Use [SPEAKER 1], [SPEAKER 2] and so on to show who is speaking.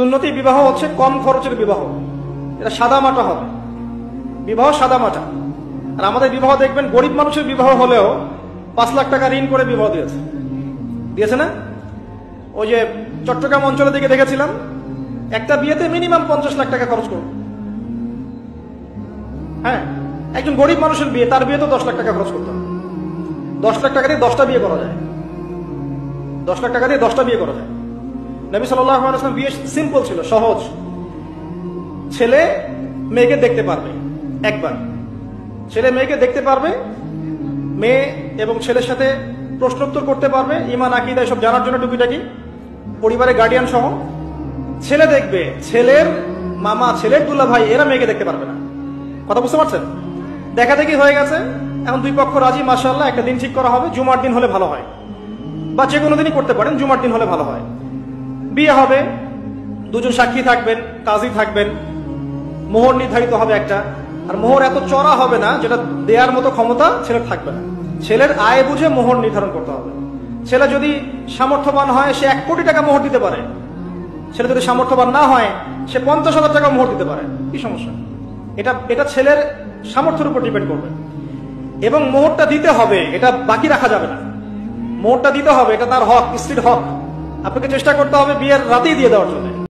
[SPEAKER 1] সুন্নতি বিবাহ হচ্ছে কম খরচের বিবাহ, এটা সাদামাটা হবে, বিবাহ সাদামাটা। আর আমাদের বিবাহ দেখবেন গরিব মানুষের বিবাহ হলেও 5 লাখ টাকা ঋণ করে বিবাহ দিয়েছে না? ওই যে চট্টগ্রাম অঞ্চলের দিকে দেখেছিলাম, একটা বিয়েতে মিনিমাম 50 লাখ টাকা খরচ করো। হ্যাঁ, একজন গরিব মানুষের বিয়ে, তার বিয়ে তো 10 লাখ টাকা খরচ করতে হবে। 10 লাখ টাকা দিয়ে 10টা বিয়ে করা যায়, 10 লাখ টাকা দিয়ে 10টা বিয়ে করা যায়। নবী সাল্লাল্লাহু আলাইহি ওয়াসাল্লাম বিয়ে সিম্পল ছিল, সহজ। ছেলে মেয়েকে দেখতে পারবে একবার, ছেলে মেয়েকে দেখতে পারবে, মেয়ে এবং ছেলের সাথে প্রশ্নোত্তর করতে পারবে, ঈমান আকীদা সব জানার জন্য টুকিটাকি, পরিবারের গার্ডিয়ান সহ। ছেলে দেখবে, ছেলের মামা, ছেলের দুলা ভাই, এরা মেয়েকে দেখতে পারবে না। কথা বুঝতে পারছেন? দেখা দেখি হয়ে গেছে, এখন দুই পক্ষ রাজি, মাশাআল্লাহ, একটা দিন ঠিক করা হবে, জুমার দিন হলে ভালো হয়, বা যে কোনো দিনই করতে পারেন, জুমার দিন হলে ভালো হয়। বিয়ে হবে, দুজন সাক্ষী থাকবেন, কাজী থাকবেন, মোহর নির্ধারিত হবে একটা। আর মোহর এত চড়া হবে না যেটা দেওয়ার মতো ক্ষমতা ছেলের থাকবে না। ছেলের আয় বুঝে মোহর নির্ধারণ করতে হবে। ছেলে যদি সামর্থ্যবান হয়, সে 1 কোটি টাকা মোহর দিতে পারে। ছেলে যদি সামর্থ্যবান না হয়, সে 50,000 টাকা মোহর দিতে পারে। কি সমস্যা? এটা ছেলের সামর্থ্যের উপর ডিপেন্ড করবে। এবং মোহরটা দিতে হবে, এটা বাকি রাখা যাবে না। মোহরটা দিতে হবে, এটা তার হক, স্ত্রীর হক। আপনাকে চেষ্টা করতে হবে বিয়ের রাতেই দিয়ে দেওয়ার জন্য।